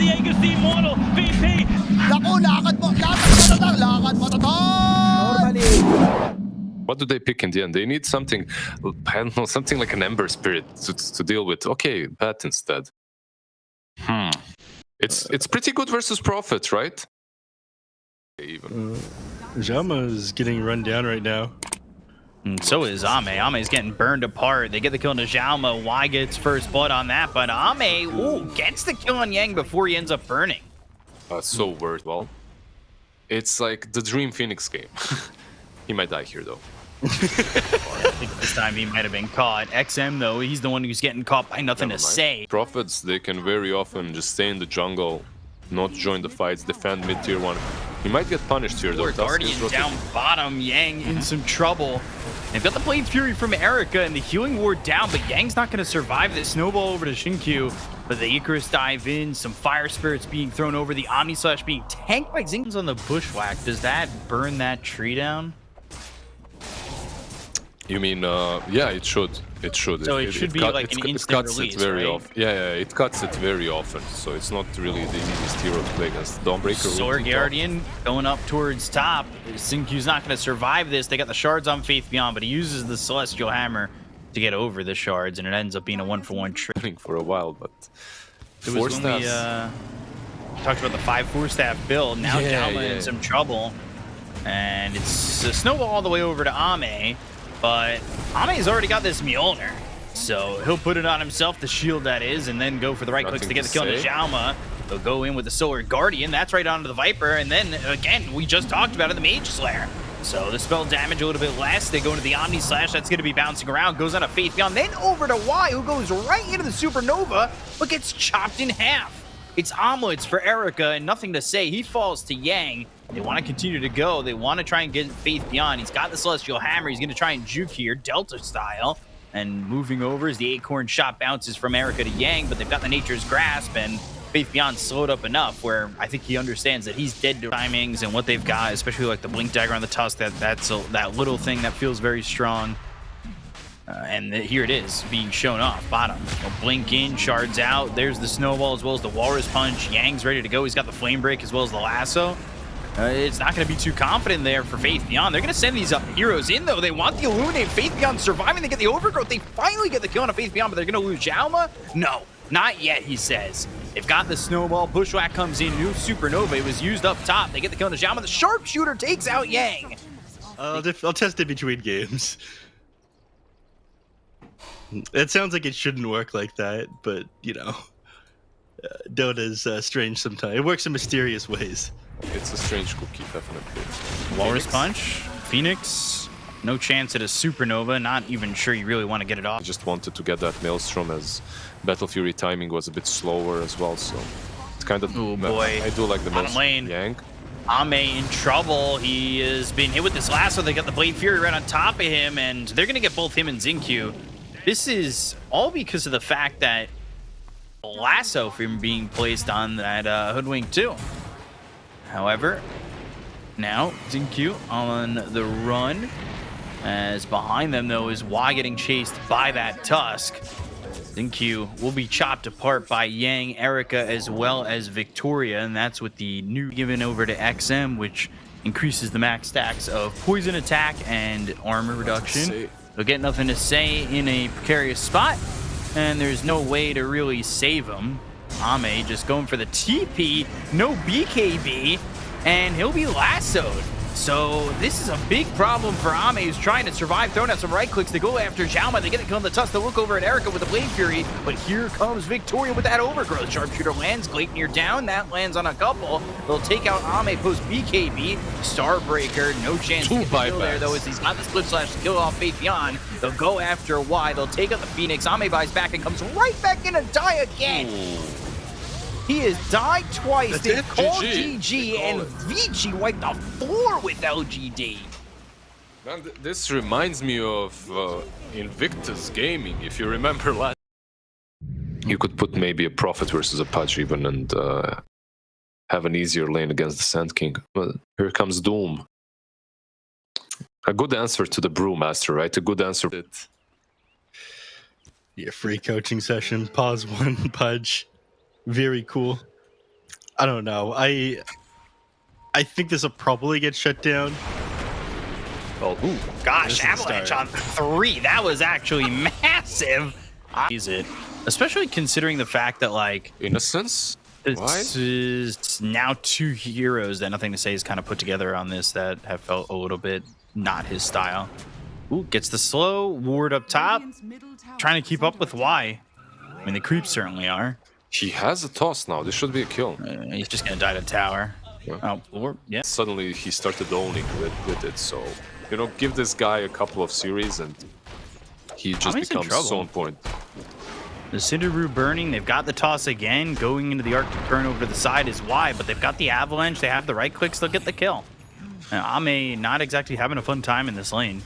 Diego si Immortal, VP. Naku, lakad matatag! What do they pick in the end? They need something, I don't know, something like an Ember Spirit to deal with. Okay, Bat instead. It's pretty good versus Prophet, right? Even. Jama is getting run down right now. And so is Ame. Ame is getting burned apart. They get the kill on Xiaoma. Y gets first blood on that, but Ame gets the kill on Yang before he ends up burning. So worth. Well, it's like the Dream Phoenix game. He might die here though. I think this time he might have been caught. XM though, he's the one who's getting caught by nothing to say. Prophets, they can very often just stay in the jungle, not join the fights, defend mid tier 1. He might get punished here though. Guardian down bottom, Yang in some trouble. They've got the Blade Fury from Erica and the healing ward down, but Yang's not going to survive this snowball over to Shinkyu. But the Icarus dive in, some fire spirits being thrown over, the Omni Slash being tanked by Zing's on the bushwhack. Does that burn that tree down? You mean, yeah, it should. It should. So it should be like an instant release, very right? often. Yeah, it cuts it very often. So it's not really the easiest hero to play against. Dawnbreaker. Sword Guardian going up towards top. Xinkyu's not going to survive this. They got the shards on Faith Beyond, but he uses the Celestial Hammer to get over the shards, and it ends up being a 1-for-1 trick. For a while, but it was when we talked about the 5-4 staff build. Now Jama in some trouble, and it's a snowball all the way over to Ame. But Ame's already got this Mjolnir, so he'll put it on himself, the shield that is, and then go for the right clicks to get the kill on Xiaoma. They'll go in with the Solar Guardian. That's right onto the Viper, and then, again, we just talked about it, the Mage Slayer. So the spell damage a little bit less. They go into the Omni Slash. That's going to be bouncing around. Goes on a Faith Beyond, then over to Y, who goes right into the Supernova, but gets chopped in half. It's omelets for Erica, and nothing to say. He falls to Yang. They want to continue to go. They want to try and get Faith Beyond. He's got the Celestial Hammer. He's going to try and juke here, Delta style. And moving over as the Acorn shot bounces from Erica to Yang, but they've got the Nature's Grasp, and Faith Beyond slowed up enough where I think he understands that he's dead to timings and what they've got, especially like the Blink Dagger on the Tusk. That's that little thing that feels very strong. And here it is, being shown off. Bottom. A blink in, shards out. There's the Snowball as well as the Walrus Punch. Yang's ready to go. He's got the Flame Break as well as the Lasso. It's not going to be too confident there for Faith Beyond. They're going to send these heroes in, though. They want the Illuminate. Faith Beyond surviving. They get the Overgrowth. They finally get the kill on a Faith Beyond, but they're going to lose Xiaoma? No, not yet, he says. They've got the Snowball. Bushwhack comes in. New Supernova. It was used up top. They get the kill on the Xiaoma. The Sharpshooter takes out Yang. I'll test it between games. It sounds like it shouldn't work like that, but, you know, Dota's strange sometimes. It works in mysterious ways. It's a strange cookie, definitely. Walrus Punch, Phoenix, no chance at a Supernova. Not even sure you really want to get it off. I just wanted to get that Maelstrom as Battle Fury timing was a bit slower as well, so it's kind of... Oh boy. I do like the Maelstrom. Yang. Ame in trouble. He is being hit with this lasso. They got the Blade Fury right on top of him, and they're going to get both him and Xingqiu. This is all because of the fact that lasso from being placed on that Hoodwink too. However, now Xingqiu on the run, as behind them though is Y getting chased by that Tusk. Xingqiu will be chopped apart by Yang, Erica, as well as Victoria, and that's with the new given over to XM, which increases the max stacks of poison attack and armor reduction. They'll get nothing to say in a precarious spot, and there's no way to really save him. Ame just going for the TP, no BKB, and he'll be lassoed. So this is a big problem for Ame, who's trying to survive, throwing out some right clicks to go after Xiaoma. They get the kill on the Tusk. They look over at Erica with the Blade Fury, but here comes Victoria with that Overgrowth. Sharpshooter lands, Gleipnir down. That lands on a couple. They'll take out Ame post BKB. Starbreaker, no chance to get the kill there, though, as he's got the Split Slash to kill off Faith Beyond. They'll go after Y. They'll take out the Phoenix. Ame buys back and comes right back in and die again. He has died twice. They called GG, and Vici wiped the floor with LGD. Man, this reminds me of Invictus Gaming, if you remember last. You could put maybe a Prophet versus a Pudge even and have an easier lane against the Sand King. But here comes Doom. A good answer to the Brewmaster, right? A good answer. Yeah, free coaching session. Pause one, Pudge. Very cool. I don't know. I think this will probably get shut down. Oh, ooh, gosh, Avalanche on 3. That was actually massive. Is it? Especially considering the fact that, like, Innocence? this is now 2 heroes that Nothing to Say is kind of put together on this that have felt a little bit not his style. Ooh, gets the slow ward up top. Trying to keep up with Y. I mean, the creeps certainly are. He has a toss now. This should be a kill. He's just going to die to tower. Yeah. Oh, or, yeah. Suddenly he started owning with it, so, you know, give this guy a couple of series and he just becomes so on point. The Cinderu burning, they've got the toss again. Going into the Arctic burn over to the side is Y, but they've got the Avalanche. They have the right clicks, they'll get the kill. Ame not exactly having a fun time in this lane.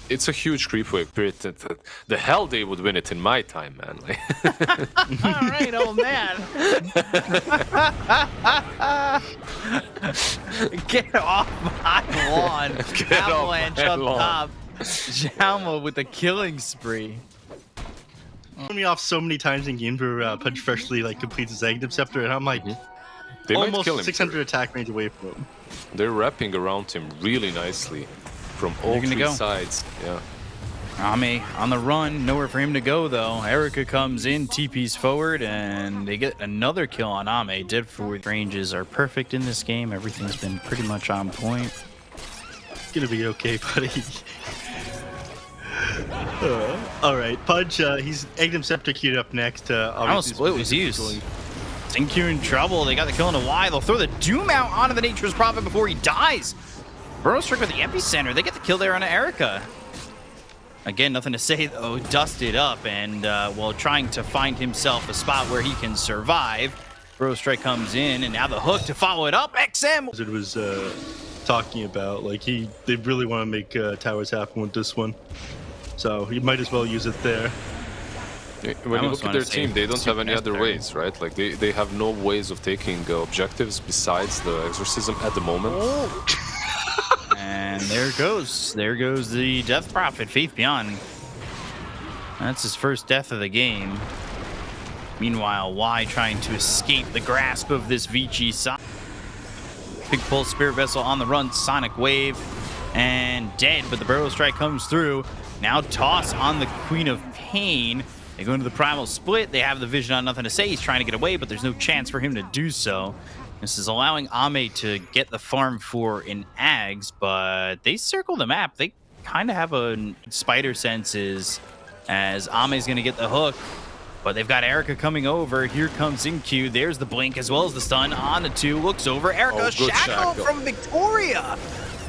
It's a huge creep wave. The hell they would win it in my time, man. All right, old man. Get off my lawn. Avalanche up top. Jalma with the killing spree. Me off so many times in game where Punch freshly like completes his Aghanim Scepter, and I'm like they almost kill him 600 attack range away from him. They're wrapping around him really nicely from all 3 sides. Yeah. Ame on the run, nowhere for him to go though. Erica comes in, TP's forward, and they get another kill on Ame. Dead forward ranges are perfect in this game. Everything's been pretty much on point. It's gonna be okay, buddy. Alright, Pudge, he's Aghanim Scepter queued up next. Almost split was used. Zinq in trouble. They got the kill into Y. They'll throw the Doom out onto the Nature's Prophet before he dies. Burrow Strick with the epicenter. They get the kill there on Erica. Again, Nothing to Say though, dusted up and while trying to find himself a spot where he can survive. Burrow Strike comes in and now the hook to follow it up. XM. It was talking about like they really want to make towers happen with this one. So you might as well use it there. When you look at their team, they don't have any other ways, right? Like they have no ways of taking objectives besides the Exorcism at the moment. Oh. And there goes the Death Prophet, Faith Beyond. That's his first death of the game. Meanwhile, Y trying to escape the grasp of this Vici side. Big Pulse Spirit Vessel on the run, Sonic Wave, and dead, but the Burrow Strike comes through. Now toss on the Queen of Pain. They go into the Primal Split. They have the vision on Nothing to Say. He's trying to get away, but there's no chance for him to do so. This is allowing Ame to get the farm for an Ags, but they circle the map. They kind of have a spider senses as Ame's going to get the hook, but they've got Erica coming over. Here comes Zinq. There's the blink as well as the stun on the 2. Looks over. Erica shackle from Victoria.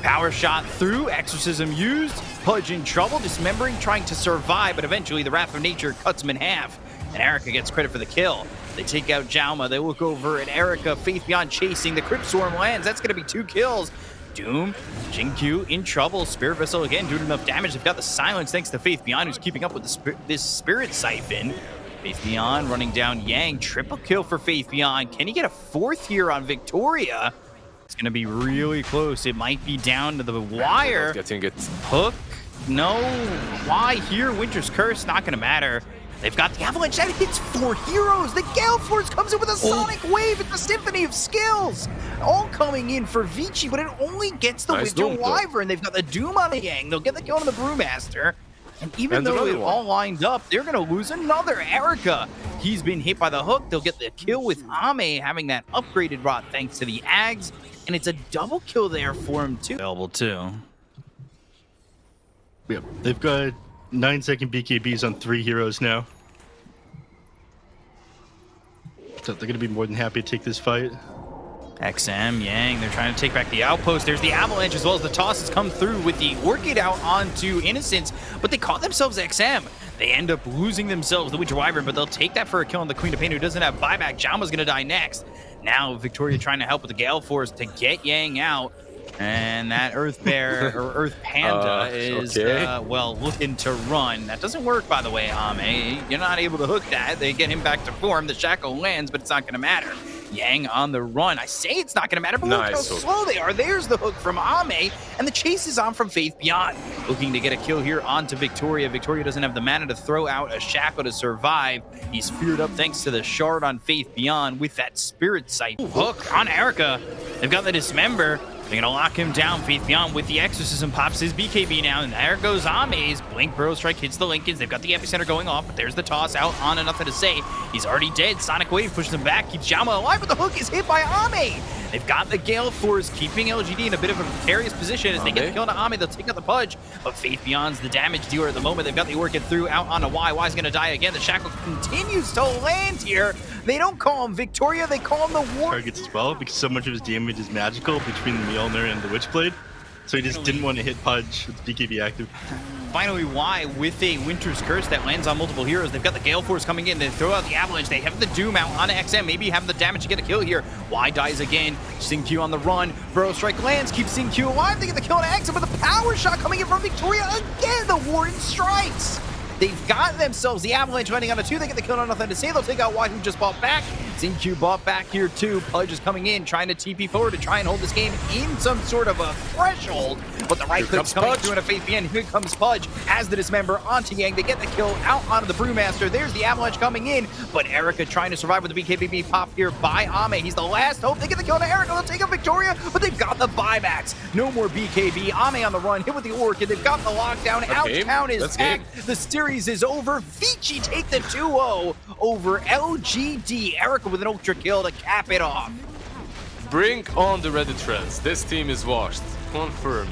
Power shot through, Exorcism used, Pudge in trouble, dismembering, trying to survive, but eventually the Wrath of Nature cuts him in half, and Erica gets credit for the kill. They take out Jalma, they look over at Erica, Faith Beyond chasing, the Crypt Swarm lands, that's going to be 2 kills. Doom, Zinq in trouble, Spirit Vessel again doing enough damage, they've got the silence thanks to Faith Beyond who's keeping up with this Spirit Siphon. Faith Beyond running down Yang, triple kill for Faith Beyond. Can he get a 4th here on Victoria? It's going to be really close. It might be down to the wire. Getting it. Hook. No. Why here? Winter's Curse. Not going to matter. They've got the Avalanche. That hits 4 heroes. The Gale Force comes in with a Sonic Wave. It's a symphony of skills. All coming in for Vici, but it only gets the Winter Wyvern. They've got the Doom on the Yang. They'll get the kill on the Brewmaster. And even though it all lined up, they're going to lose another Erica. He's been hit by the hook. They'll get the kill with Ame having that upgraded rot thanks to the Ags. And it's a double kill there for him too. Available too. Yep, they've got 9-second BKBs on 3 heroes now. So they're going to be more than happy to take this fight. XM, Yang, they're trying to take back the outpost. There's the Avalanche as well as the tosses come through with the Orchid out onto Innocence, but they caught themselves XM. They end up losing themselves the Winter Wyvern, but they'll take that for a kill on the Queen of Pain who doesn't have buyback. Jalma's going to die next. Now Victoria trying to help with the Gale Force to get Yang out. And that Earth Bear or Earth Panda is, well, looking to run. That doesn't work, by the way, Ame. You're not able to hook that. They get him back to form. The shackle lands, but it's not going to matter. Yang on the run. I say it's not going to matter, but look how Nice hook. slow they are. There's the hook from Ame, and the chase is on from Faith Beyond. Looking to get a kill here onto Victoria. Victoria doesn't have the mana to throw out a shackle to survive. He's feared up thanks to the shard on Faith Beyond with that Spirit Sight hook on Erica. They've got the Dismember. They're going to lock him down. Faith Beyond with the Exorcism pops his BKB now, and there goes Ame's. Blink Burrow Strike hits the Lincolns. They've got the Epicenter going off, but there's the toss out on and nothing to say. He's already dead. Sonic Wave pushes him back, keeps Jama alive, but the hook is hit by Ame. They've got the Gale Force keeping LGD in a bit of a precarious position. As they get the kill on Ame, they'll take out the Pudge, but Faith Beyond's the damage dealer at the moment. They've got the working through out onto Y. Y's going to die again. The Shackle continues to land here. They don't call him Victoria, they call him the War. Targets as well, because so much of his damage is magical between the Mjolnir and the Witchblade. So he just didn't want to hit Pudge with BKB active. Finally, Y with a Winter's Curse that lands on multiple heroes. They've got the Gale Force coming in. They throw out the Avalanche. They have the Doom out on XM. Maybe have the damage to get a kill here. Y dies again. Xingqiu on the run. Burrow Strike lands. Keeps Xingqiu alive. They get the kill on XM with a power shot coming in from Victoria. Again, the Warden strikes. They've got themselves the Avalanche running on a 2. They get the kill on nothing to say. They'll take out Y, who just bought back. Xingqiu bought back here too. Pudge is coming in, trying to TP forward to try and hold this game in some sort of a threshold. But the right click's coming through in a Faith Beyond. Here comes Pudge as the Dismember onto Yang. They get the kill out onto the Brewmaster. There's the Avalanche coming in. But Erica trying to survive with the BKB pop here by Ame. He's the last hope. They get the kill on Erica. They'll take out Victoria, but they've got the buybacks. No more BKB. Ame on the run, hit with the Orchid. They've got the lockdown. Outtown is back. The series is over. Vici take the 2-0 over LGD. Erica with an ultra kill to cap it off. Bring on the Reddit trends. This team is washed. Confirmed.